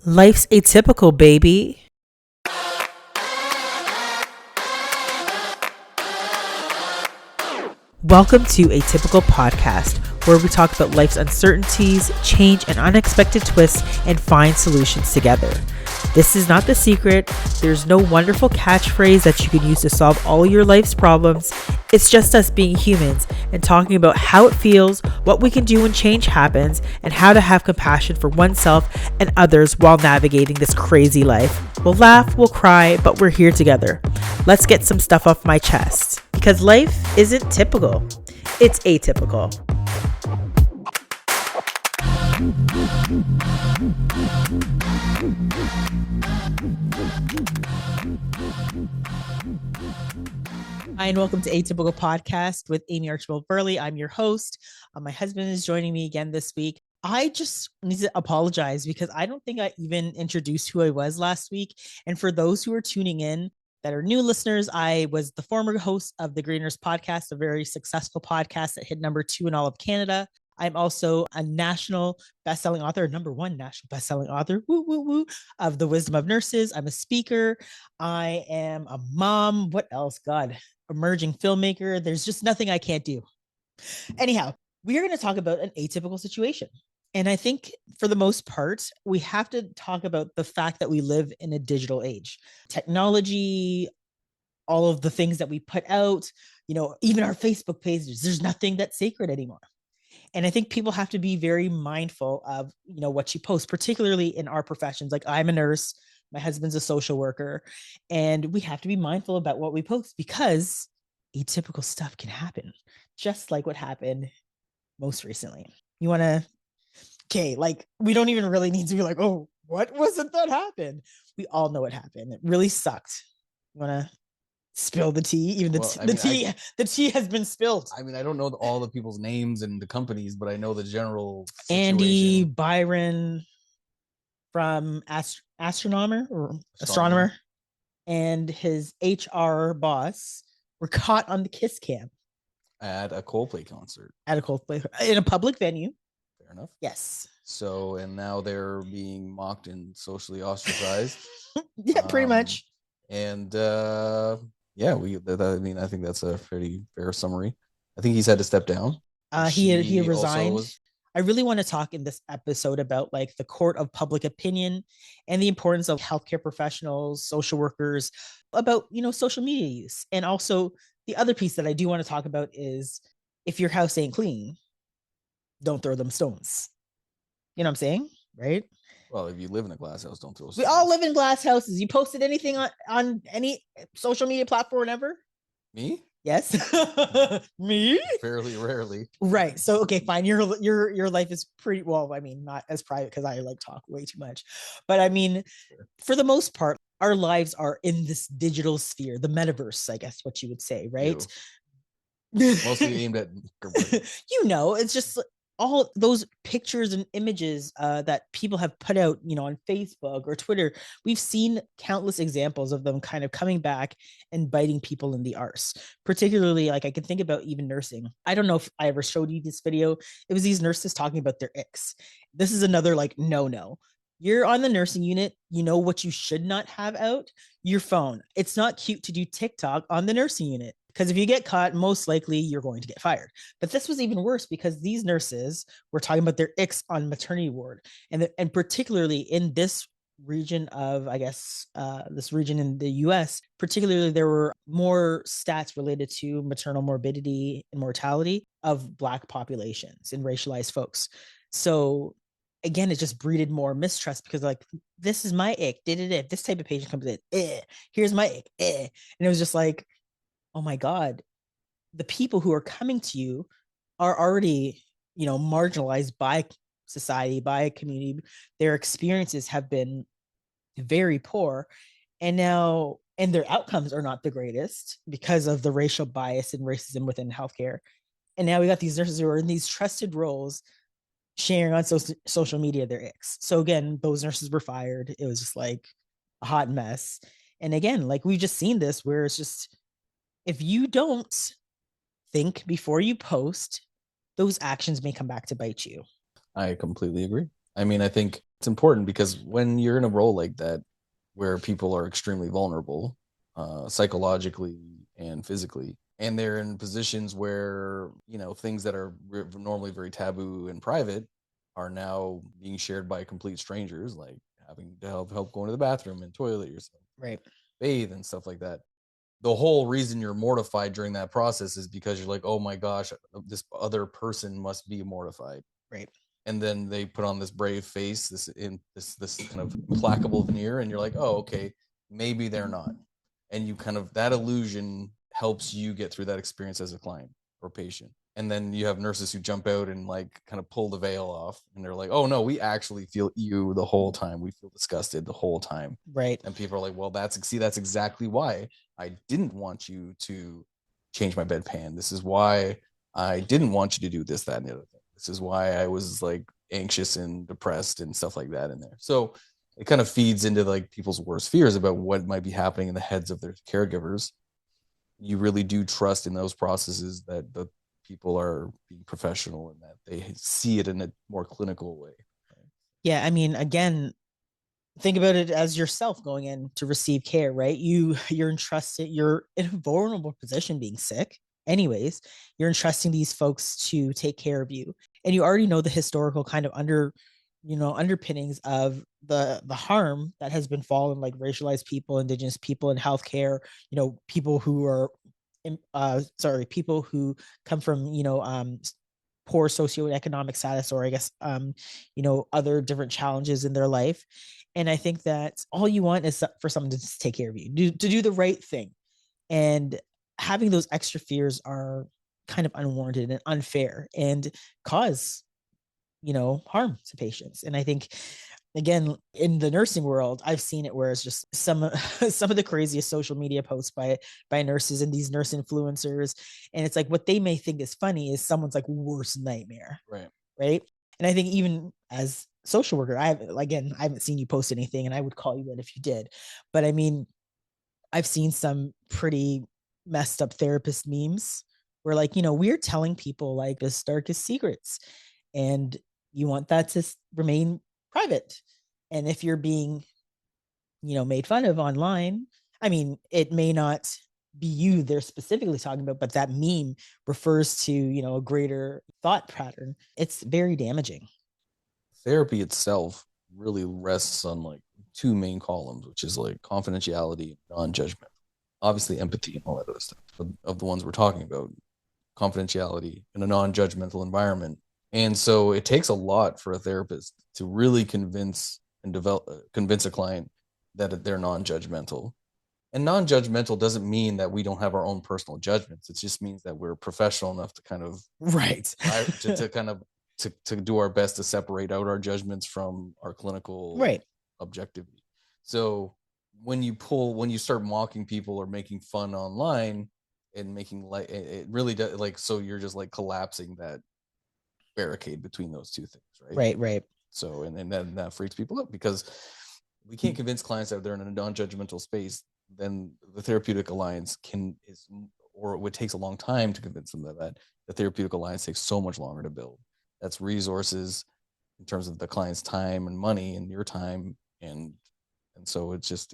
Life's atypical, baby. Welcome to Atypical Podcast, where we talk about life's uncertainties, change, and unexpected twists, and find solutions together. This is not the secret. There's no wonderful catchphrase that you can use to solve all your life's problems. It's just us being humans and talking about how it feels, what we can do when change happens, and how to have compassion for oneself and others while navigating this crazy life. We'll laugh, we'll cry, but we're here together. Let's get some stuff off my chest. Because life isn't typical, it's atypical. Hi, and welcome to Atypical Podcast with Amie Archibald-Varley. I'm your host. My husband is joining me again this week. I just need to apologize because I don't think I even introduced who I was last week. And for those who are tuning in that are new listeners, I was the former host of the Greeners podcast, a very successful podcast that hit number 2 in all of Canada. I'm also a national bestselling author, number 1 national bestselling author, of The Wisdom of Nurses. I'm a speaker. I am a mom. What else? God, emerging filmmaker. There's just nothing I can't do. Anyhow, we are going to talk about an atypical situation. And I think for the most part, we have to talk about the fact that we live in a digital age. Technology, all of the things that we put out, even our Facebook pages, there's nothing that's sacred anymore. And I think people have to be very mindful of, what you post, particularly in our professions. Like I'm a nurse, my husband's a social worker, and we have to be mindful about what we post because atypical stuff can happen, just like what happened most recently. You want to, we don't even really need to be like, oh, what was it that happened? We all know what happened. It really sucked. You want to spill the tea? Even the tea has been spilled. I mean, I don't know all the people's names and the companies, but I know the general situation. Andy Byron from Astronomer and his HR boss were caught on the kiss cam at a Coldplay concert. In a public venue. Fair enough. Yes. So, and now they're being mocked and socially ostracized. Yeah, pretty much. And I think that's a pretty fair summary. I think he's had to step down. He resigned. I really want to talk in this episode about like the court of public opinion and the importance of healthcare professionals, social workers, about, social media use. And also the other piece that I do want to talk about is if your house ain't clean, don't throw them stones. You know what I'm saying? Right? Well, if you live in a glass house, don't throw stones. We all live in glass houses. You posted anything on any social media platform ever? Me? Yes. Me? Fairly rarely. Right. So, okay, fine. Your life is pretty, well, I mean, not as private because I talk way too much. But I mean, sure. For the most part, our lives are in this digital sphere, the metaverse, I guess what you would say, right? Mostly aimed at it's just all those pictures and images that people have put out, on Facebook or Twitter. We've seen countless examples of them kind of coming back and biting people in the arse. Particularly, like I can think about even nursing. I don't know if I ever showed you this video. It was these nurses talking about their icks. This is another no. You're on the nursing unit. You know what you should not have out? Your phone. It's not cute to do TikTok on the nursing unit. Because if you get caught, most likely you're going to get fired. But this was even worse because these nurses were talking about their icks on maternity ward. And particularly in this region of, this region in the US, particularly there were more stats related to maternal morbidity and mortality of Black populations and racialized folks. So again, it just breeded more mistrust because this is my ick. This type of patient comes in, here's my ick. And it was just like, oh my God, the people who are coming to you are already, marginalized by society, by a community. Their experiences have been very poor. And their outcomes are not the greatest because of the racial bias and racism within healthcare. And now we got these nurses who are in these trusted roles sharing on social media their icks. So again, those nurses were fired. It was just like a hot mess. And again, we've just seen this where it's just, if you don't think before you post, those actions may come back to bite you. I completely agree. I mean, I think it's important because when you're in a role like that, where people are extremely vulnerable, psychologically and physically, and they're in positions where, things that are normally very taboo and private are now being shared by complete strangers, like having to help go into the bathroom and toilet yourself, Right. bathe and stuff like that. The whole reason you're mortified during that process is because you're like, oh my gosh, this other person must be mortified. Right. And then they put on this brave face, this kind of implacable veneer, and you're like, oh, okay, maybe they're not. And you kind of, that illusion helps you get through that experience as a client or patient. And then you have nurses who jump out and like kind of pull the veil off, and they're like, oh no, we actually feel you the whole time, we feel disgusted the whole time. Right. And people are like, well, that's exactly why I didn't want you to change my bedpan. This is why I didn't want you to do this, that, and the other thing. This is why I was like anxious and depressed and stuff like that in there. So it kind of feeds into like people's worst fears about what might be happening in the heads of their caregivers. You really do trust in those processes that the people are being professional and that they see it in a more clinical way. Yeah. I mean, again, think about it as yourself going in to receive care, right? You're entrusted, you're in a vulnerable position being sick. Anyways, you're entrusting these folks to take care of you. And you already know the historical kind of underpinnings of the harm that has been fallen like racialized people, indigenous people in healthcare, people who are people who come from, poor socioeconomic status, or I guess other different challenges in their life. And I think that all you want is for someone to take care of you, to do the right thing. And having those extra fears are kind of unwarranted and unfair and cause, harm to patients. And I think, again, in the nursing world, I've seen it where it's just some some of the craziest social media posts by nurses and these nurse influencers, and it's like what they may think is funny is someone's like worst nightmare. Right. And I think even as social worker, I haven't seen you post anything, and I would call you that if you did. But I mean, I've seen some pretty messed up therapist memes where, like, we're telling people like the darkest secrets, and you want that to remain private. And if you're being, made fun of online, I mean, it may not be you they're specifically talking about, but that meme refers to, a greater thought pattern. It's very damaging. Therapy itself really rests on like two main columns, which is like confidentiality and non-judgment. Obviously, empathy and all that other stuff of the ones we're talking about, confidentiality in a non-judgmental environment. And so it takes a lot for a therapist to really convince a client that they're non-judgmental. And non-judgmental doesn't mean that we don't have our own personal judgments. It just means that we're professional enough to kind of Right. to kind of to do our best to separate out our judgments from our clinical Right. objectivity. So when you start mocking people or making fun online and making like it really does, like, so you're just like collapsing that barricade between those two things, right? Right. So and then that freaks people out because we can't convince clients that they're in a non-judgmental space. Then the therapeutic alliance or it takes a long time to convince them that the therapeutic alliance takes so much longer to build. That's resources in terms of the client's time and money and your time, and so it's just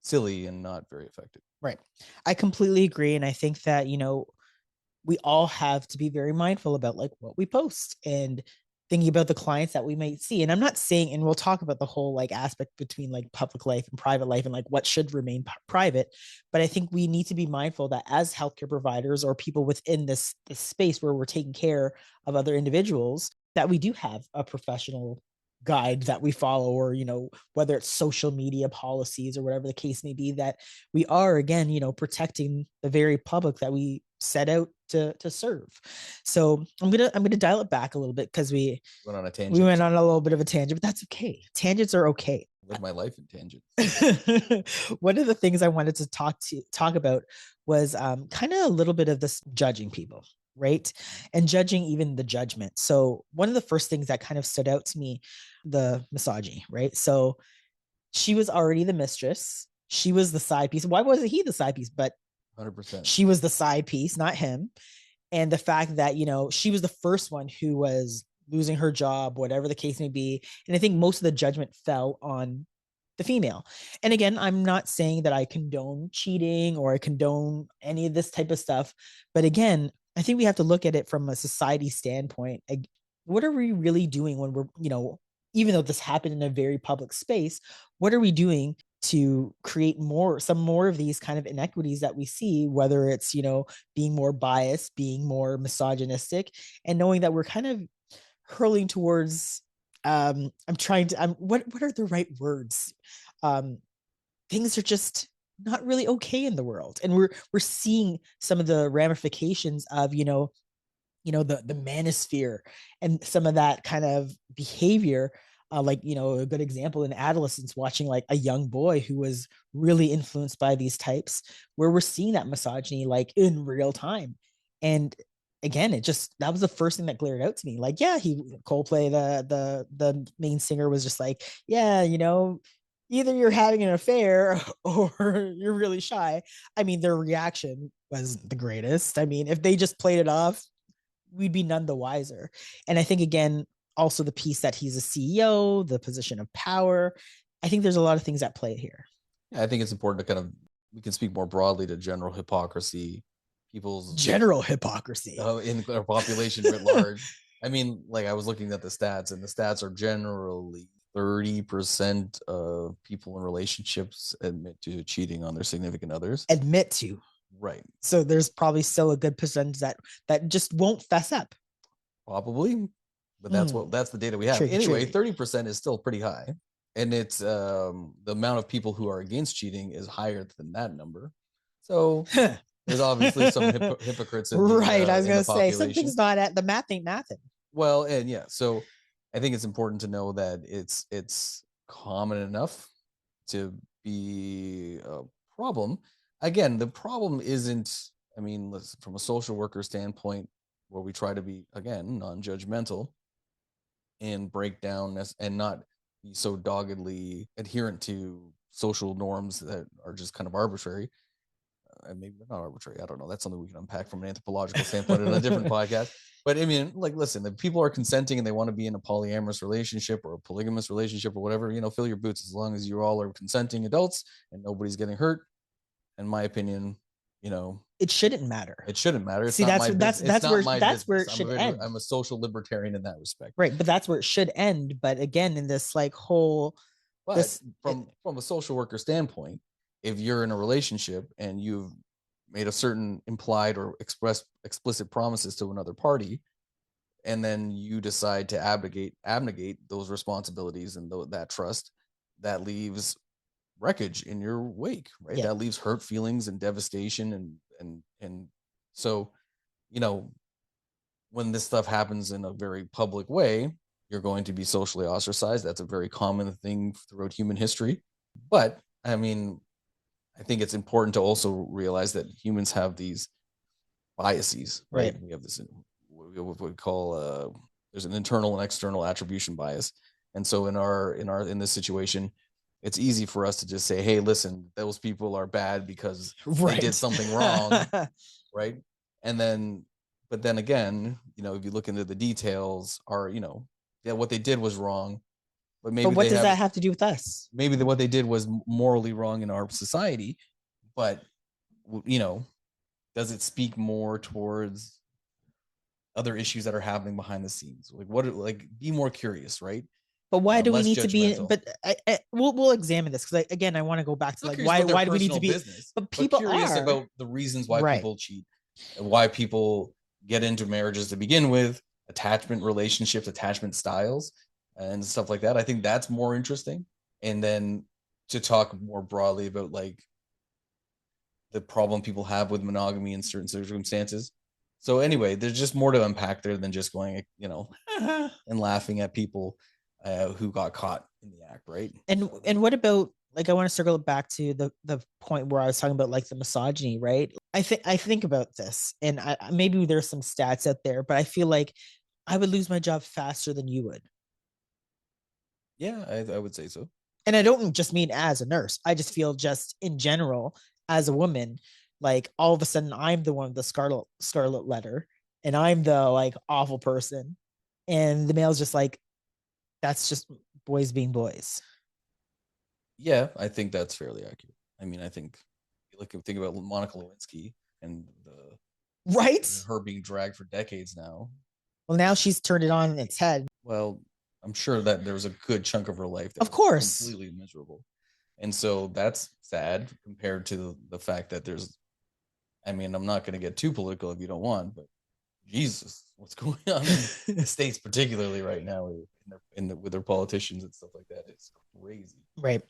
silly and not very effective. Right. I completely agree. And I think that, we all have to be very mindful about like what we post and thinking about the clients that we might see. And I'm not saying, and we'll talk about the whole like aspect between like public life and private life and like what should remain private. But I think we need to be mindful that as healthcare providers or people within this space where we're taking care of other individuals, that we do have a professional guide that we follow, or whether it's social media policies or whatever the case may be, that we are, again, protecting the very public that we set out to serve. So I'm gonna dial it back a little bit because we went on a tangent. We went on a little bit of a tangent, but that's okay. Tangents are okay. I live my life in tangents. One of the things I wanted to talk about was kind of a little bit of this judging people, right? And judging even the judgment. So one of the first things that kind of stood out to me, the misogyny, right? So she was already the mistress. She was the side piece. Why wasn't he the side piece? But 100%. She was the side piece, not him. And the fact that, she was the first one who was losing her job, whatever the case may be. And I think most of the judgment fell on the female. And again, I'm not saying that I condone cheating or I condone any of this type of stuff. But again, I think we have to look at it from a society standpoint. What are we really doing when we're, even though this happened in a very public space, what are we doing to create some more of these kind of inequities that we see, whether it's, being more biased, being more misogynistic, and knowing that we're kind of hurling towards what are the right words? Things are just not really okay in the world. And we're seeing some of the ramifications of, the manosphere and some of that kind of behavior. A good example in adolescence, watching like a young boy who was really influenced by these types, where we're seeing that misogyny like in real time. And again, that was the first thing that glared out to me. Like, yeah, Coldplay, the main singer, was just like, yeah, either you're having an affair or you're really shy. I mean, their reaction was the greatest. I mean, if they just played it off, we'd be none the wiser. And I think, again, also the piece that he's a CEO, the position of power. I think there's a lot of things at play here. Yeah, I think it's important to we can speak more broadly to general hypocrisy, people's general hypocrisy in our population writ large. I mean, like, I was looking at the stats, and the stats are generally 30% of people in relationships admit to cheating on their significant others. Admit to. Right. So there's probably still a good percentage that just won't fess up. Probably. But that's the data we have. Tricky, anyway, 30% is still pretty high. And it's the amount of people who are against cheating is higher than that number. So there's obviously some hypocrites. Right. I was going to say, something's not at the math ain't mathing. Well, and yeah, so I think it's important to know that it's common enough to be a problem. Again, the problem isn't, I mean, from a social worker standpoint, where we try to be, again, non-judgmental and break down and not be so doggedly adherent to social norms that are just kind of arbitrary. Maybe they're not arbitrary. I don't know. That's something we can unpack from an anthropological standpoint in a different podcast. But I mean, like, listen, if people are consenting and they want to be in a polyamorous relationship or a polygamous relationship or whatever, fill your boots, as long as you all are consenting adults and nobody's getting hurt. In my opinion, it shouldn't matter. It shouldn't matter. It's See, that's where it should end. I'm a social libertarian in that respect. Right, but that's where it should end. But again, in this like whole, from a social worker standpoint, if you're in a relationship and you've made a certain implied or expressed explicit promises to another party, and then you decide to abnegate those responsibilities and that trust, that leaves wreckage in your wake, right? Yeah. That leaves hurt feelings and devastation, and so, when this stuff happens in a very public way, you're going to be socially ostracized. That's a very common thing throughout human history. But I mean, I think it's important to also realize that humans have these biases, right? We have this, what we call, there's an internal and external attribution bias. And so in this situation, it's easy for us to just say, hey, listen, those people are bad because they did something wrong. Right. But then again, if you look into the details, what they did was wrong. But what does that have to do with us? Maybe what they did was morally wrong in our society, but does it speak more towards other issues that are happening behind the scenes? Be more curious, right? But why do we need to be? But we'll examine this, because again, I want to go back to why do we need to be? But people are curious about the reasons why people cheat, and why people get into marriages to begin with, attachment relationships, attachment styles, and stuff like that. I think that's more interesting. And then to talk more broadly about the problem people have with monogamy in certain circumstances. So anyway, there's just more to unpack there than just going, and laughing at people who got caught in the act, right? And what about, I want to circle back to the point where I was talking about the misogyny, right? I think about this, and maybe there's some stats out there, but I feel like I would lose my job faster than you would. Yeah, I would say so. And I don't just mean as a nurse. I just feel just in general as a woman, all of a sudden I'm the one with the scarlet letter, and I'm the awful person. and the male's just like, that's just boys being boys. Yeah, I think that's fairly accurate. I mean, I think think about Monica Lewinsky and Right? her being dragged for decades now. Well, now she's turned it on its head. Well, I'm sure that there was a good chunk of her life that Of was course. completely miserable. And so that's sad compared to the fact that I mean, I'm not going to get too political if you don't want, but Jesus, what's going on in the States, particularly right now with their politicians and stuff like that, it's crazy. Right.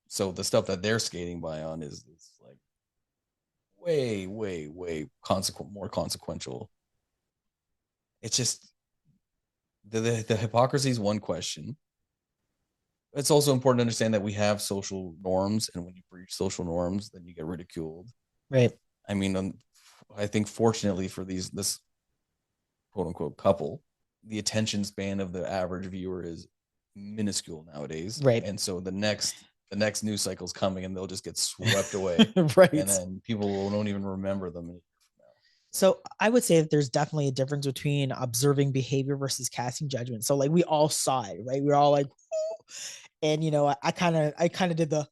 So the stuff that they're skating by on is like way, way, way more consequential. It's just the hypocrisy is one question. It's also important to understand that we have social norms, and when you breach social norms, then you get ridiculed. Right. I mean, I think fortunately for this quote unquote couple, the attention span of the average viewer is minuscule nowadays. Right. And so the next news cycle is coming, and they'll just get swept away. Right. And then people won't even remember them. So I would say that there's definitely a difference between observing behavior versus casting judgment. So like we all saw it, right? We were all like, whoo! And I kind of did the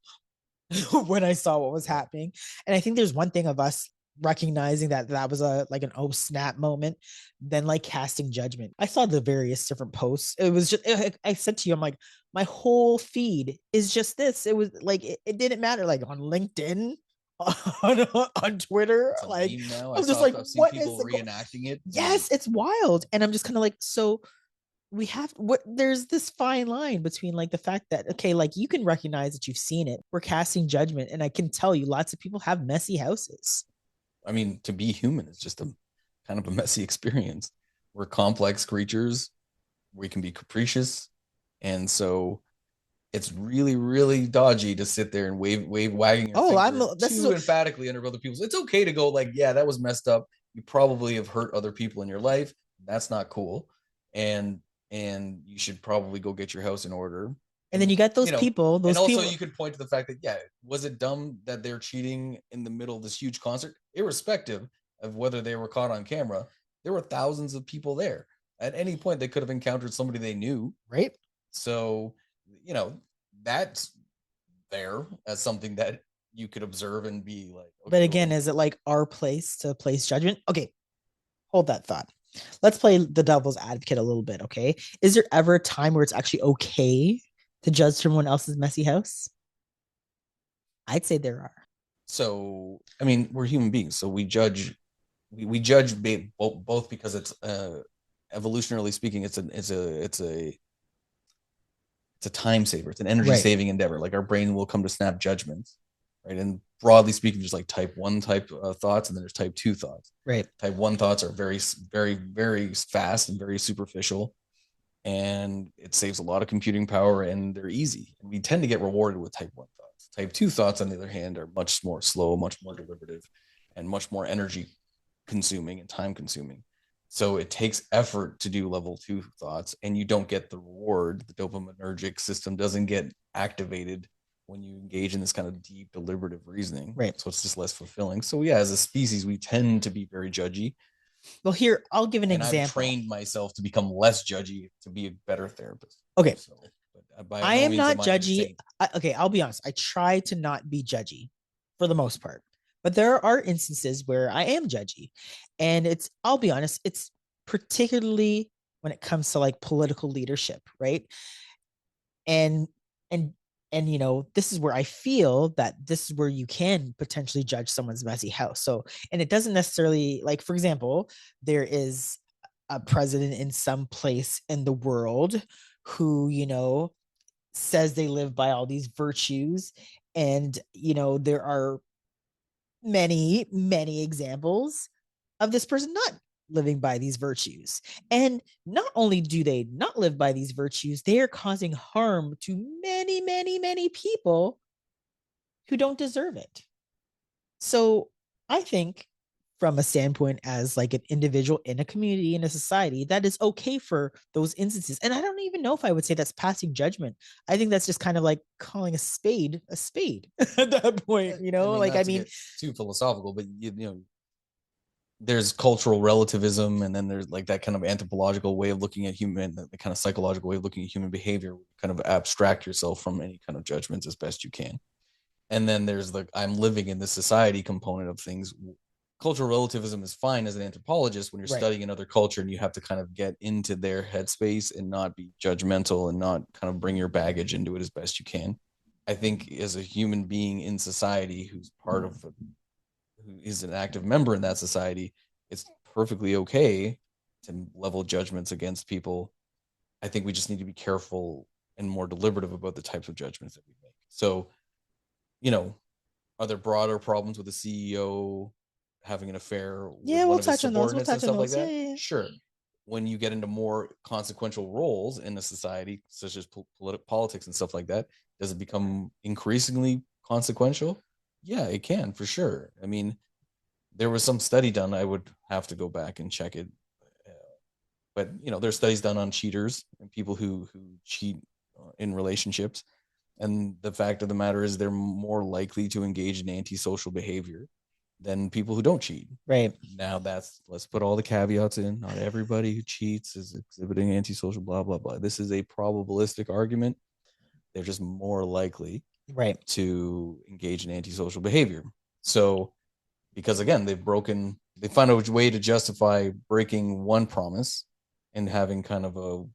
when I saw what was happening. And I think there's one thing of us recognizing that that was a like an oh snap moment, then like casting judgment. I saw the various different posts. It was just I said to you, I'm like, my whole feed is just this. It was like it didn't matter, like on LinkedIn, on Twitter. Like now. I'm just like, I've seen what people is reenacting it. Yes, it's wild. And I'm just kind of like, so we have what there's this fine line between like the fact that okay, like you can recognize that you've seen it, we're casting judgment, and I can tell you lots of people have messy houses. I mean, to be human is just a kind of a messy experience. We're complex creatures. We can be capricious, and so it's really, really dodgy to sit there and wagging your finger too emphatically under other people's. It's okay to go like, yeah, that was messed up. You probably have hurt other people in your life. That's not cool, and you should probably go get your house in order. And then you got those people. And also, you could point to the fact that, yeah, was it dumb that they're cheating in the middle of this huge concert? Irrespective of whether they were caught on camera, there were thousands of people there. At any point, they could have encountered somebody they knew. Right. So, that's there as something that you could observe and be like, okay, but again, is it like our place to place judgment? Okay, hold that thought. Let's play the devil's advocate a little bit. Okay. Is there ever a time where it's actually okay to judge someone else's messy house? I'd say there are. So, I mean, we're human beings, so we judge. We judge both because it's evolutionarily speaking, it's a time saver. It's an energy saving endeavor. Like our brain will come to snap judgments, right? And broadly speaking, there's like type 1 thoughts, and then there's type 2 thoughts. Right. Type 1 thoughts are very, very, very fast and very superficial, and it saves a lot of computing power, and they're easy. And we tend to get rewarded with type 1 thoughts. Type 2 thoughts, on the other hand, are much more slow, much more deliberative, and much more energy consuming and time consuming. So it takes effort to do level 2 thoughts, and you don't get the reward. The dopaminergic system doesn't get activated when you engage in this kind of deep deliberative reasoning. Right. So it's just less fulfilling. So yeah, as a species, we tend to be very judgy. Well, here, I'll give an example. I've trained myself to become less judgy, to be a better therapist. Okay. So, I am not judgy. Okay, I'll be honest. I try to not be judgy for the most part. But there are instances where I am judgy. And I'll be honest, it's particularly when it comes to like political leadership, right? And this is where I feel that this is where you can potentially judge someone's messy house. So, and it doesn't necessarily, like, for example, there is a president in some place in the world who, says they live by all these virtues. And, there are many, many examples of this person not living by these virtues. And not only do they not live by these virtues, they are causing harm to many, many, many people who don't deserve it. So I think from a standpoint as like an individual in a community, in a society, that is okay for those instances. And I don't even know if I would say that's passing judgment. I think that's just kind of like calling a spade at that point, too philosophical, but there's cultural relativism, and then there's like that kind of anthropological way of looking at human, the kind of psychological way of looking at human behavior, kind of abstract yourself from any kind of judgments as best you can. And then there's the I'm living in this society component of things. Cultural relativism is fine as an anthropologist when you're Right. studying another culture and you have to kind of get into their headspace and not be judgmental and not kind of bring your baggage into it as best you can. I think as a human being in society who's part of who is an active member in that society, it's perfectly okay to level judgments against people. I think we just need to be careful and more deliberative about the types of judgments that we make. So, you know, are there broader problems with the CEO having an affair with Yeah, one we'll of his touch on those. We'll subordinates and touch on stuff like those. Yeah, that? yeah, yeah. Sure. When you get into more consequential roles in a society, such as politics and stuff like that, does it become increasingly consequential? Yeah, it can for sure. I mean, there was some study done. I would have to go back and check it, uh, but you know, there's studies done on cheaters and people who cheat in relationships, and the fact of the matter is they're more likely to engage in antisocial behavior than people who don't cheat. Right. Now that's let's put all the caveats in. Not everybody who cheats is exhibiting antisocial blah blah blah. This is a probabilistic argument. They're just more likely Right. to engage in antisocial behavior. So because again, they find a way to justify breaking one promise and having kind of a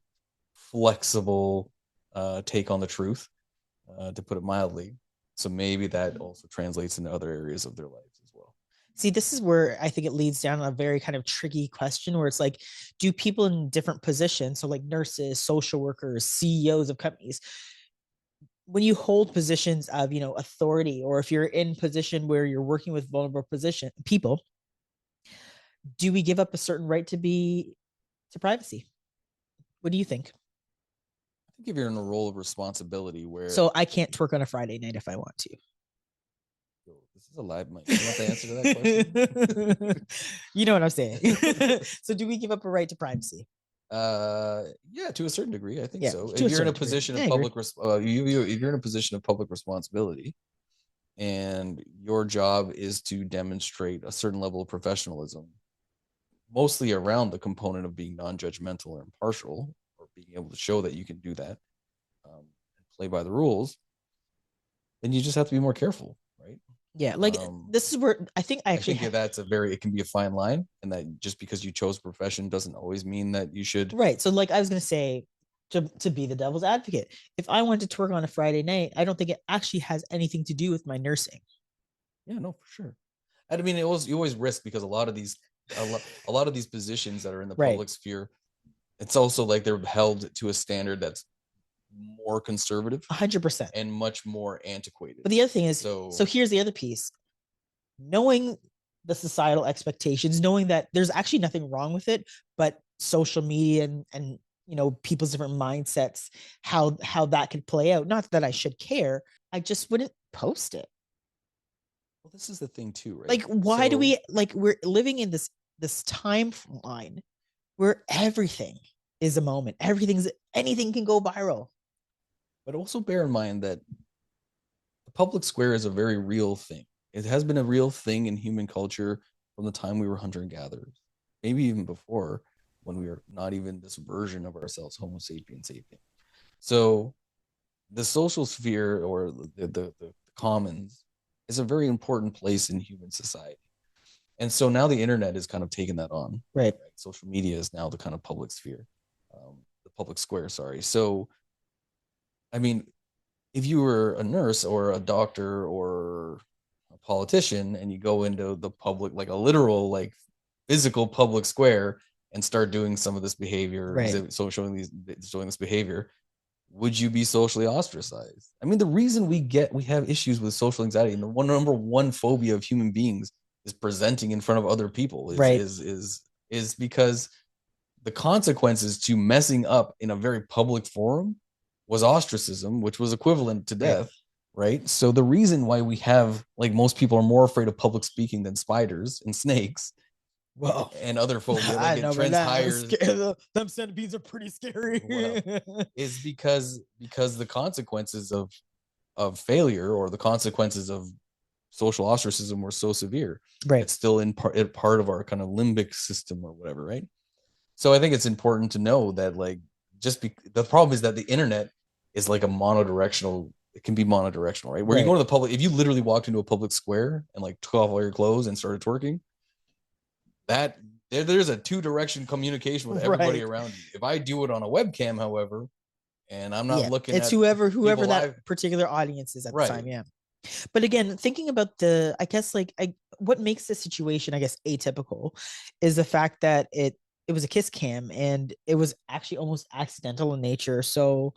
flexible take on the truth, to put it mildly. So maybe that also translates into other areas of their lives as well. See, this is where I think it leads down a very kind of tricky question where it's like, do people in different positions, so like nurses, social workers, CEOs of companies, when you hold positions of, authority, or if you're in position where you're working with vulnerable position people, do we give up a certain right to privacy? What do you think? I think if you're in a role of responsibility where So I can't twerk on a Friday night if I want to. this is a live mic. You want the answer to that question? You know what I'm saying. So do we give up a right to privacy? Yeah, to a certain degree, I think Yeah, so. to If a you're in a certain degree. position Yeah, of I agree. if you're in a position of public responsibility, and your job is to demonstrate a certain level of professionalism, mostly around the component of being non-judgmental or impartial, or being able to show that you can do that, and play by the rules, then you just have to be more careful, right? Yeah, like Um, this is where I think I I actually think that's it can be a fine line, and that just because you chose a profession doesn't always mean that you should. right. So like I was gonna say, to be the devil's advocate, if I wanted to twerk on a Friday night, I don't think it actually has anything to do with my nursing. Yeah, no, for sure. I mean, you always risk because a lot of these positions that are in the Right. public sphere, it's also like they're held to a standard that's more conservative 100%. and much more antiquated. But the other thing is, so So here's the other piece. Knowing the societal expectations, knowing that there's actually nothing wrong with it, but social media and people's different mindsets, how that could play out. Not that I should care, I just wouldn't post it. well, this is the thing too, right? Like, why do So, we, like, we're living in this timeline where everything is a moment, anything can go viral. but also bear in mind that the public square is a very real thing. It has been a real thing in human culture from the time we were hunter and gatherers, maybe even before, when we were not even this version of ourselves, Homo sapiens sapien. So the social sphere, or the commons, is a very important place in human society. And so now the internet is kind of taken that on. Right. Right? Social media is now the kind of public sphere, the public square. Sorry. So, I mean, if you were a nurse or a doctor or a politician and you go into the public, like a literal, like physical public square, and start doing some of this behavior, Right. so showing this behavior, would you be socially ostracized? I mean, the reason we have issues with social anxiety, and the number one phobia of human beings is presenting in front of other people, Right. is because the consequences to messing up in a very public forum was ostracism, which was equivalent to Right. death, right? So the reason why we have, like, most people are more afraid of public speaking than spiders and snakes Well, and other phobia, like I it know, but trends that higher. them centipedes are pretty scary. Well, is because the consequences of failure, or the consequences of social ostracism were so severe. Right. It's still in part of our kind of limbic system or whatever, right? So I think it's important to know that like the problem is that the internet is like a monodirectional. It can be monodirectional, right? Where you go to the public, if you literally walked into a public square and like took off all your clothes and started twerking, that there's a two-direction communication with everybody around you. If I do it on a webcam, however, and I'm not looking it's at whoever that particular audience is at the time. Yeah. But again, thinking about I guess what makes the situation, I guess, atypical is the fact that it was a kiss cam and it was actually almost accidental in nature. So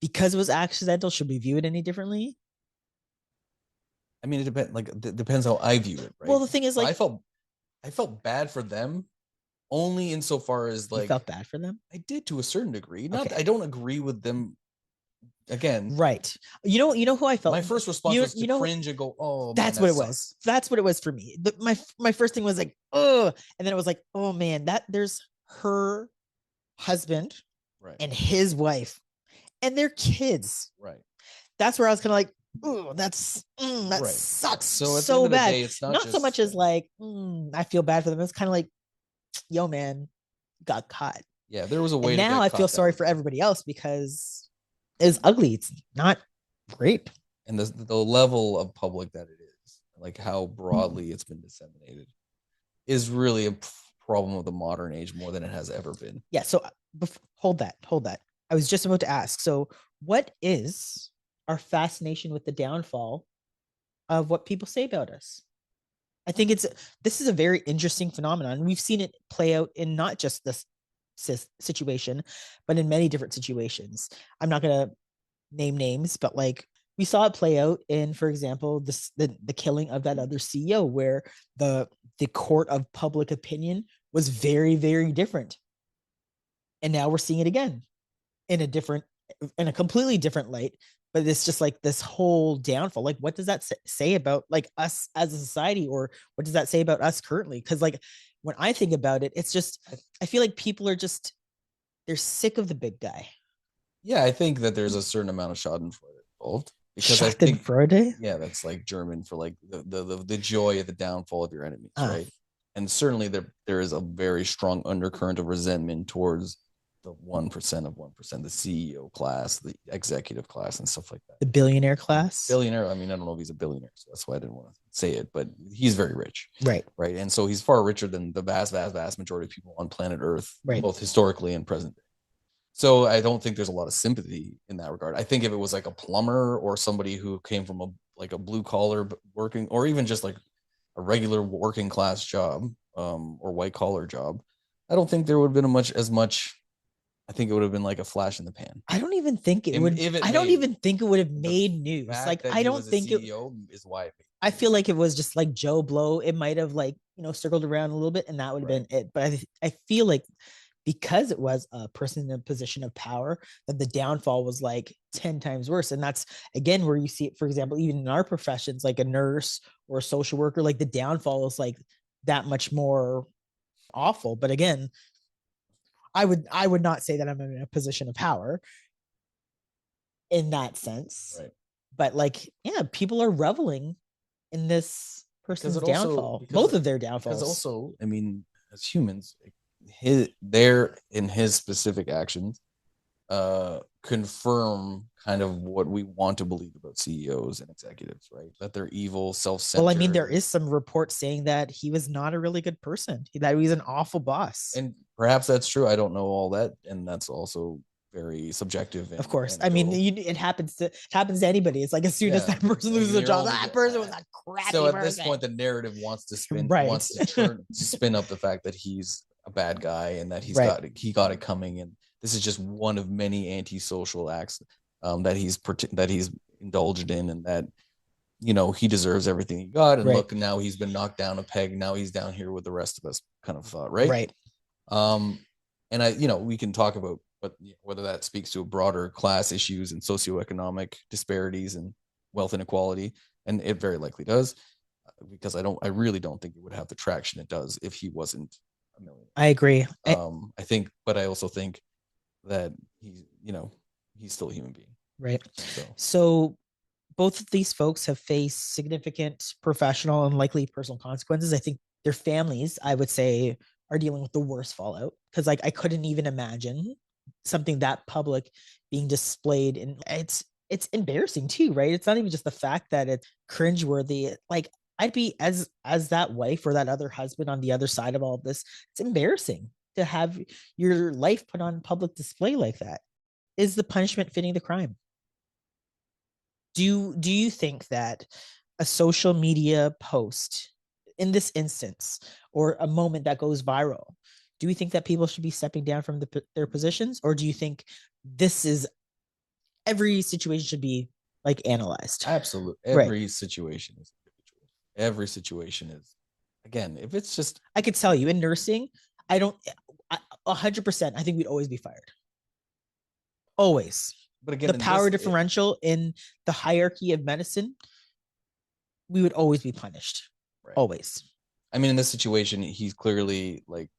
because it was accidental, should we view it any differently? I mean, it depends how I view it, right? Well, the thing is, like, I felt bad for them only insofar as like you felt bad for them. I did to a certain degree. Not I don't agree with them again. Right. You know who I felt. My first response was to cringe and go, "Oh, that's man, what it was. That's what it was for me. My first thing was like, oh, and then it was like, oh man, that there's her husband, right, and his wife, and their kids. Right. That's where I was kind of like, oh, that sucks So at so the end of the bad. day, it's not so much as like, I feel bad for them. It's kind of like, yo, man, got caught. Yeah, there was a way. And now I feel sorry for everybody else because it's ugly. It's not great. And the level of public that it is, like how broadly it's been disseminated, is really a problem of the modern age more than it has ever been. Yeah. So hold that. I was just about to ask. So, what is our fascination with the downfall of what people say about us? I think this is a very interesting phenomenon. We've seen it play out in not just this situation, but in many different situations. I'm not going to name names, but like we saw it play out in, for example, the killing of that other CEO, where the court of public opinion was very, very different. And now we're seeing it again in a completely different light. But it's just like this whole downfall. Like, what does that say about like us as a society, or what does that say about us currently? Because like when I think about it, it's just I feel like people are just they're sick of the big guy. Yeah, I think that there's a certain amount of Schadenfreude involved because I think Schadenfreude. Yeah, that's like German for like the joy of the downfall of your enemies, right? And certainly there is a very strong undercurrent of resentment towards the 1% of 1%, the CEO class, the executive class, and stuff like that. The billionaire class. Billionaire. I mean, I don't know if he's a billionaire, so that's why I didn't want to say it, but he's very rich. Right. Right. And so he's far richer than the vast, vast, vast majority of people on planet Earth, right, both historically and present day. So I don't think there's a lot of sympathy in that regard. I think if it was like a plumber or somebody who came from a blue collar working, or even just like a regular working class job, or white collar job, I don't think there would have been as much. I think it would have been like a flash in the pan. I don't even think it would. I don't even think it would have made news. Like I don't think CEO is why. I feel like it was just like Joe Blow. It might have like circled around a little bit, and that would have been it. But I feel like because it was a person in a position of power, that the downfall was like 10 times worse. And that's again where you see it, for example, even in our professions, like a nurse or a social worker, like the downfall is like that much more awful. But again, I would not say that I'm in a position of power in that sense. Right. But like, yeah, people are reveling in this person's downfall, both of their downfalls. Because also, I mean, as humans, his specific actions confirm kind of what we want to believe about CEOs and executives, right? That they're evil, self-centered. Well, I mean, there is some reports saying that he was not a really good person, that he was an awful boss. And perhaps that's true. I don't know all that. And that's also very subjective. Of course. I mean, it happens to anybody. It's like as soon as that person loses a job, that person was a crappy So at person. this point, the narrative wants to spin up the fact that he's a bad guy and that he got it coming, and this is just one of many antisocial acts that he's indulged in, and that he deserves everything he got. And look, now he's been knocked down a peg. Now he's down here with the rest of us, kind of thought, right? Right. And we can talk about whether that speaks to a broader class issues and socioeconomic disparities and wealth inequality, and it very likely does, because I really don't think it would have the traction it does if he wasn't a millionaire. I agree. I think, but I also think that he's still a human being. Right. So both of these folks have faced significant professional and likely personal consequences. I think their families, I would say, are dealing with the worst fallout, because like I couldn't even imagine something that public being displayed, and it's embarrassing too, right? It's not even just the fact that it's cringeworthy. Like I'd be as that wife or that other husband on the other side of all of this. It's embarrassing to have your life put on public display like that. Is the punishment fitting the crime? Do you think that a social media post in this instance, or a moment that goes viral, do you think that people should be stepping down from their positions, or do you think this is every situation should be like analyzed? Absolutely. Right. Every situation is individual. Every situation is, again, if it's just, I could tell you in nursing, I don't, 100%, I think we'd always be fired. Always. but again, The in power this, differential in the hierarchy of medicine, we would always be punished. right. Always. I mean, in this situation, he's clearly like,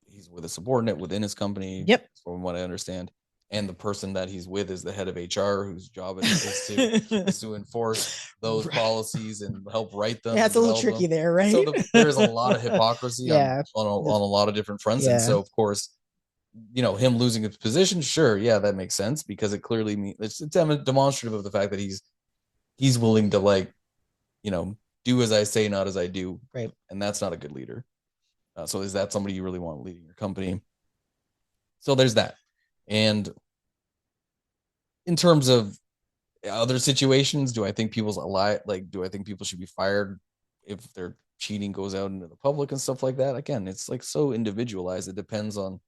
he's with a subordinate within his company, Yep. from what I understand. And the person that he's with is the head of HR, whose job is to enforce those policies and help write them. Yeah, and it's a little develop tricky them. there, right? So there's a lot of hypocrisy Yeah. on a lot of different fronts. And Yeah. so, of course, him losing his position, sure, yeah, that makes sense, because it clearly means it's demonstrative of the fact that he's willing to, like, do as I say, not as I do. Right. And that's not a good leader. So is that somebody you really want leading your company? So there's that. And in terms of other situations, do I think people's alive? Like, do I think people should be fired if their cheating goes out into the public and stuff like that? Again, it's like so individualized. It depends on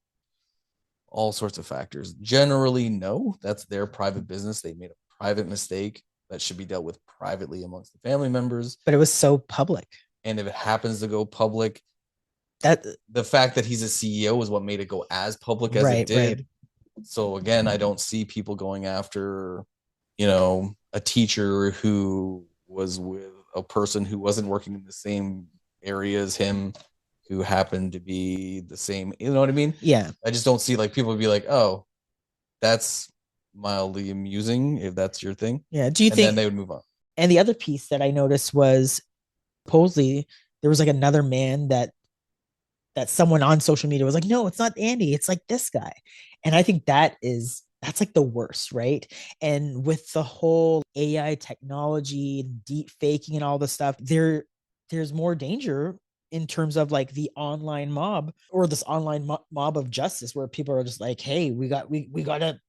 all sorts of factors. Generally, no, that's their private business. They made a private mistake that should be dealt with privately amongst the family members. But it was so public. And if it happens to go public, that the fact that he's a CEO is what made it go as public as it did. Right. So again, I don't see people going after, a teacher who was with a person who wasn't working in the same area as him, who happened to be the same, you know what I mean? Yeah. I just don't see, like, people would be like, oh, that's mildly amusing if that's your thing. Yeah. Do you think? And then they would move on. And the other piece that I noticed was, supposedly there was like another man that someone on social media was like, no, it's not Andy, it's like this guy. And I think that's like the worst, right? And with the whole AI technology, deep faking and all this stuff, there's more danger in terms of like the online mob, or this online mob of justice, where people are just like, hey, we gotta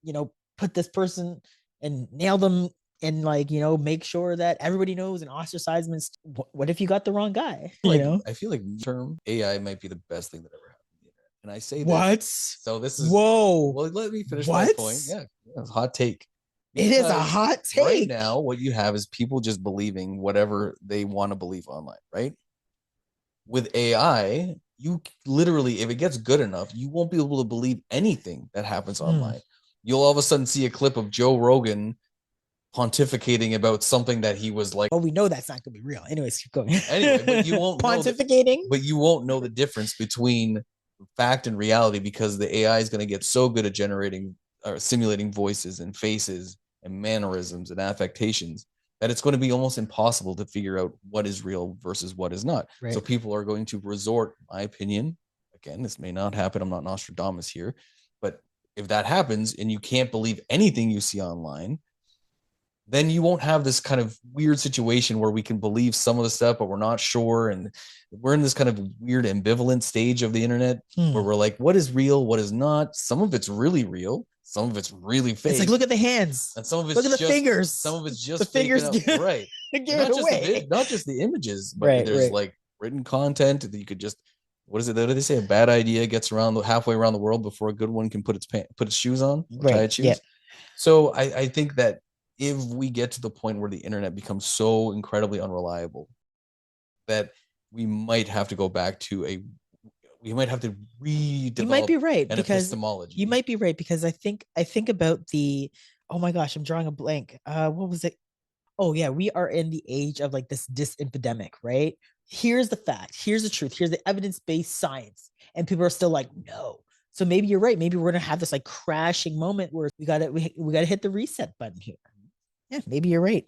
put this person and nail them, and like make sure that everybody knows, and ostracizement. What if you got the wrong guy? I feel like term AI might be the best thing that ever happened to the internet. And I say what? This, so this is, whoa. Well, let me finish what? my point. Yeah, it's a hot take. It is a hot take. Right now, what you have is people just believing whatever they want to believe online, right? With AI, you literally, if it gets good enough, you won't be able to believe anything that happens online. You'll all of a sudden see a clip of Joe Rogan pontificating about something that he was like, well, we know that's not gonna be real. Anyways, keep going. Anyway, but you won't pontificating, but you won't know the difference between fact and reality, because the AI is going to get so good at generating or simulating voices and faces and mannerisms and affectations that it's going to be almost impossible to figure out what is real versus what is not. Right. So people are going to resort, in my opinion, again, this may not happen, I'm not Nostradamus here, but if that happens and you can't believe anything you see online, then you won't have this kind of weird situation where we can believe some of the stuff, but we're not sure. And we're in this kind of weird ambivalent stage of the internet where we're like, what is real? What is not? Some of it's really real. Some of it's really fake. It's like, look at the hands. And some of it's look at the fingers. Some of it's just the fingers. Right. Not just the images, but right, there's like written content that you could just, what is it? What do they say? A bad idea gets around halfway around the world before a good one can put its shoes on, or tie its shoes. Yeah. So I think that if we get to the point where the internet becomes so incredibly unreliable that we might have to go back to we might have to redevelop. You might be right, because epistemology. You might be right, because I think about the, oh my gosh, I'm drawing a blank. What was it? Oh yeah, we are in the age of like this disinfodemic, right? Here's the fact, here's the truth, here's the evidence-based science, and people are still like, no. So maybe you're right. Maybe we're gonna have this like crashing moment where we gotta hit the reset button here. Yeah, maybe you're right.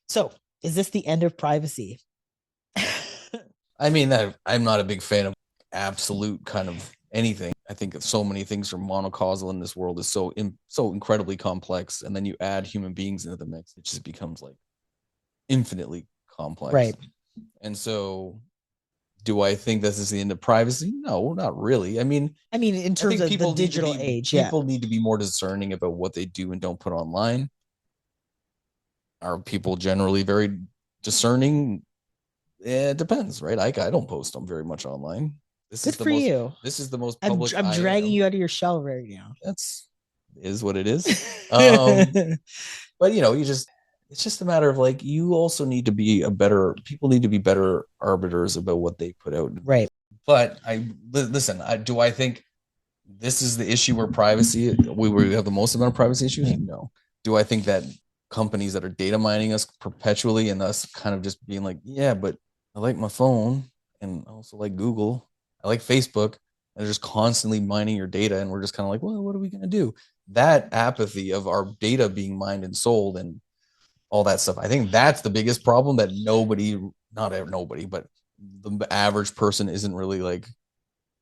So, is this the end of privacy? I mean, I'm not a big fan of absolute kind of anything. I think so many things are monocausal in this world is so incredibly complex, and then you add human beings into the mix, it just becomes like infinitely complex. Right. And so, do I think this is the end of privacy? No, not really. I mean, In I terms think of the digital age, yeah. people need to be more discerning about what they do and don't put online. Are people generally very discerning? It depends, right? I don't post them very much online. Good for you. This is the most I'm public I'm I dragging am. you out of your shell right now. That's is what it is. Um, but you just it's just a matter of like you also need to be a better people need to be better arbiters about what they put out. Right. But listen, do I think this is the issue where privacy we have the most amount of privacy issues? Right. No. Do I think that companies that are data mining us perpetually and us kind of just being like, yeah, but I like my phone and I also like Google, I like Facebook, and they're just constantly mining your data, and we're just kind of like, well, what are we gonna do? That apathy of our data being mined and sold and all that stuff. I think that's the biggest problem that not nobody, but the average person isn't really like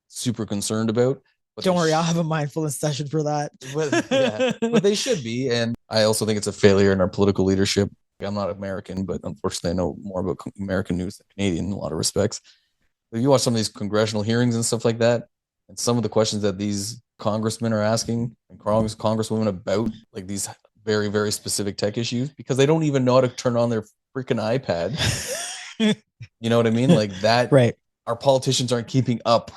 super concerned about. But Don't worry, I'll have a mindfulness session for that. but they should be. And I also think it's a failure in our political leadership. I'm not American, but unfortunately, I know more about American news than Canadian in a lot of respects. If you watch some of these congressional hearings and stuff like that, and some of the questions that these congressmen are asking and congresswomen about like these very, very specific tech issues, because they don't even know how to turn on their freaking iPad. You know what I mean? Like that, right. our politicians aren't keeping up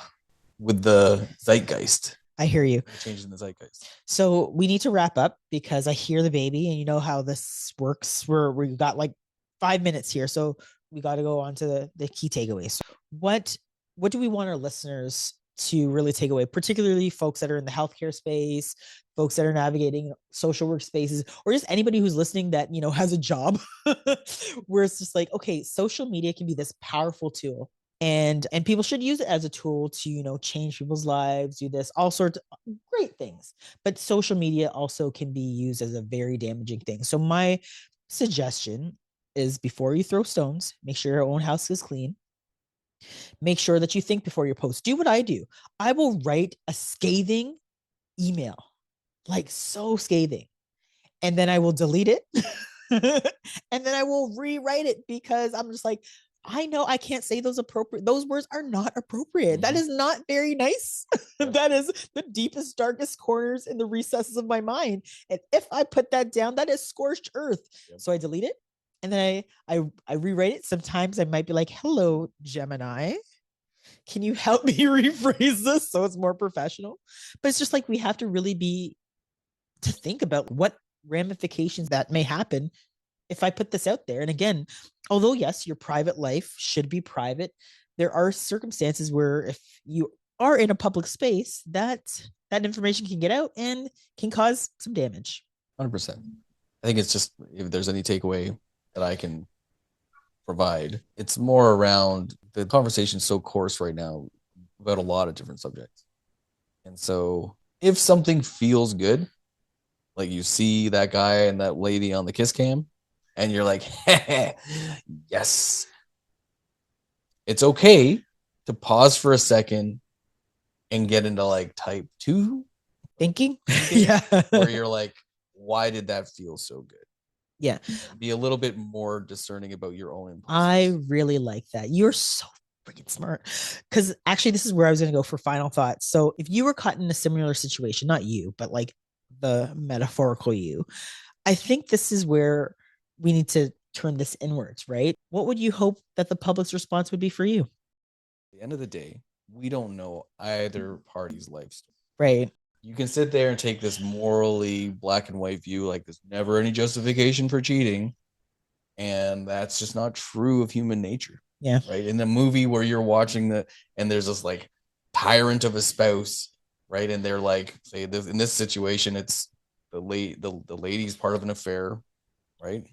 with the zeitgeist. I hear you. Changes in the zeitgeist. So we need to wrap up because I hear the baby, and you know how this works. We've got like 5 minutes here, so we got to go on to the key takeaways. So what do we want our listeners to really take away, particularly folks that are in the healthcare space, folks that are navigating social workspaces, or just anybody who's listening that has a job, where it's just like, okay, social media can be this powerful tool, and people should use it as a tool to change people's lives, do this all sorts of great things, but social media also can be used as a very damaging thing. So my suggestion is, before you throw stones, make sure your own house is clean. Make sure that you think before you post. Do what I do. I will write a scathing email, like so scathing, and then I will delete it. And then I will rewrite it, because I'm just like, I know I can't say those words are not appropriate. Mm-hmm. That is not very nice. Yep. That is the deepest, darkest corners in the recesses of my mind. And if I put that down, that is scorched earth. Yep. So I delete it, and then I rewrite it. Sometimes I might be like, hello, Gemini, can you help me rephrase this so it's more professional? But it's just like, we have to really to think about what ramifications that may happen if I put this out there. And again, although yes, your private life should be private, there are circumstances where if you are in a public space, that information can get out and can cause some damage. 100%. I think it's just, if there's any takeaway that I can provide, it's more around the conversation so coarse right now about a lot of different subjects. And so if something feels good, like you see that guy and that lady on the kiss cam, and you're like, hey, yes, it's okay to pause for a second and get into like type 2 thinking. Yeah. Where you're like, why did that feel so good? Yeah. Be a little bit more discerning about your own impulses. I really like that. You're so freaking smart. Because actually, this is where I was going to go for final thoughts. So if you were caught in a similar situation, not you, but like the metaphorical you, I think this is where we need to turn this inwards, right? What would you hope that the public's response would be for you? At the end of the day, we don't know either party's life story. Right. You can sit there and take this morally black and white view, like there's never any justification for cheating. And that's just not true of human nature. Yeah. Right. In the movie where you're watching and there's this like tyrant of a spouse, right? And they're like, say this, in this situation, it's the lady's part of an affair, right?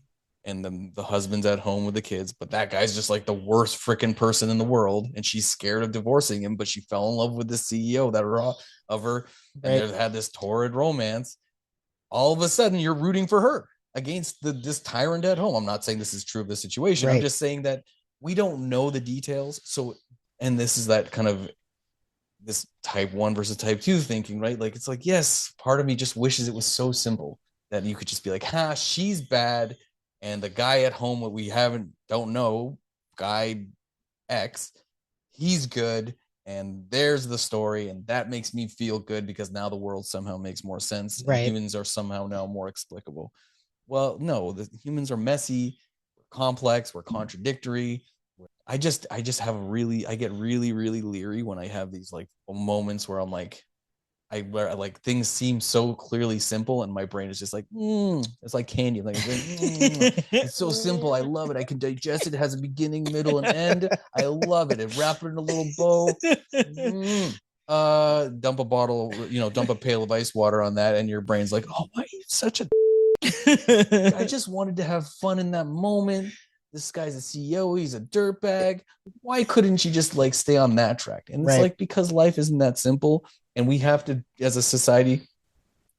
And the husband's at home with the kids, but that guy's just like the worst freaking person in the world, and she's scared of divorcing him, but she fell in love with the CEO of her, and they've had this torrid romance. All of a sudden, you're rooting for her. against this tyrant at home. I'm not saying this is true of the situation. I'm just saying that we don't know the details. So, and this is that kind of this type 1 versus type 2 thinking, right? Like, it's like, yes, part of me just wishes it was so simple that you could just be like, she's bad. And the guy at home, what we don't know, guy X, he's good. And there's the story. And that makes me feel good because now the world somehow makes more sense. Right. And humans are somehow now more explicable. Well, no, the humans are messy, we're complex, we're contradictory. I get really, really leery when I have these like moments where I'm like, where like things seem so clearly simple and my brain is just like, it's like candy. Like, it's so simple. I love it. I can digest it. It has a beginning, middle, and end. I love it. And wrap it in a little bow. Dump a pail of ice water on that, and your brain's like, oh, why are you such a I just wanted to have fun in that moment. This guy's a CEO, he's a dirtbag. Why couldn't you just like stay on that track? And it's like, because life isn't that simple, and we have to, as a society,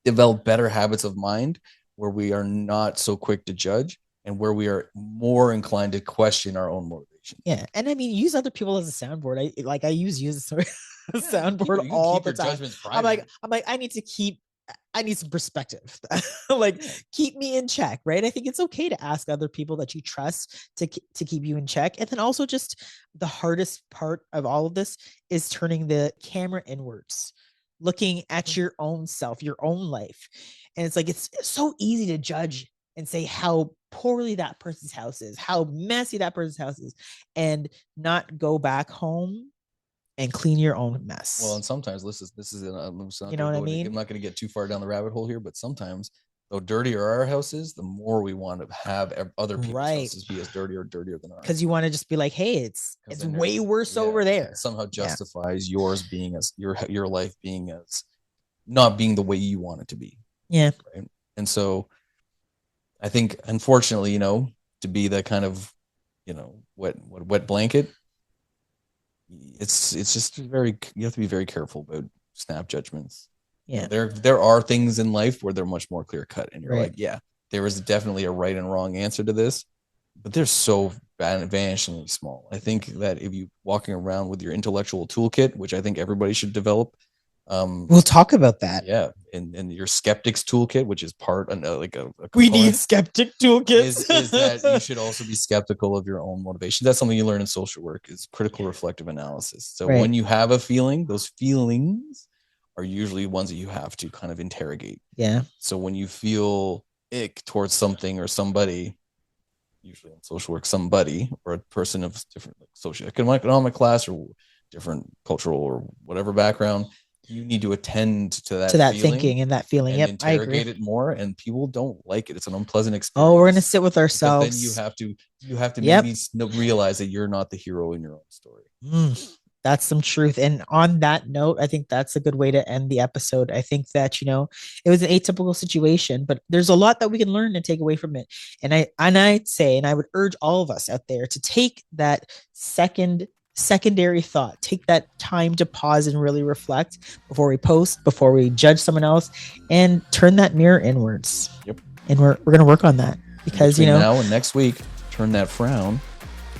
develop better habits of mind where we are not so quick to judge and where we are more inclined to question our own motivation. Yeah. And I mean, use other people as a soundboard. I use you as a soundboard all the time. I'm like, I need some perspective. Like, keep me in check, right? I think it's okay to ask other people that you trust to keep you in check. And then also, just the hardest part of all of this is turning the camera inwards, looking at your own self, your own life. And it's like, it's so easy to judge and say how poorly that person's house is, how messy that person's house is, and not go back home and clean your own mess. Well, and sometimes I'm not going to get too far down the rabbit hole here, but sometimes the dirtier our house is, the more we want to have other people's houses be as dirty or dirtier than ours. Because you want to just be like, hey, it's way worse over there. It somehow justifies yours being as your life being as not being the way you want it to be. Yeah. Right? And so I think, unfortunately, to be that kind of, wet blanket, it's just you have to be very careful about snap judgments. Yeah. There are things in life where they're much more clear cut, and you're like, yeah, there is definitely a right and wrong answer to this, but they're so vanishingly small. I think that if you walking around with your intellectual toolkit, which I think everybody should develop, we'll talk about that. Yeah, and your skeptics toolkit, which is part we need skeptic toolkits. is that you should also be skeptical of your own motivation. That's something you learn in social work, is critical reflective analysis. So when you have a feeling, those feelings are usually ones that you have to kind of interrogate. Yeah. So when you feel ick towards something or somebody, usually in social work, somebody or a person of different socioeconomic class or different cultural or whatever background, you need to attend to that thinking and that feeling. And interrogate it more, and people don't like it. It's an unpleasant experience. Oh, we're gonna sit with ourselves. Then you have to maybe realize that you're not the hero in your own story. That's some truth. And on that note, I think that's a good way to end the episode. I think that, it was an atypical situation, but there's a lot that we can learn and take away from it. And I would urge all of us out there to take that secondary thought, take that time to pause and really reflect before we post, before we judge someone else, and turn that mirror inwards. Yep. And we're going to work on that because, now and next week, turn that frown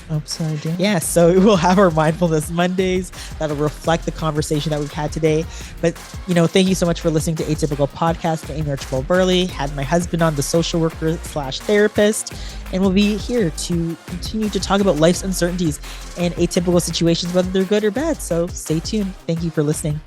upside down. Yeah, so we'll have our Mindfulness Mondays that'll reflect the conversation that we've had today. But, thank you so much for listening to Atypical Podcast. Amie Archibald-Varley, had my husband on, the social worker / therapist, and we'll be here to continue to talk about life's uncertainties and atypical situations, whether they're good or bad. So stay tuned. Thank you for listening.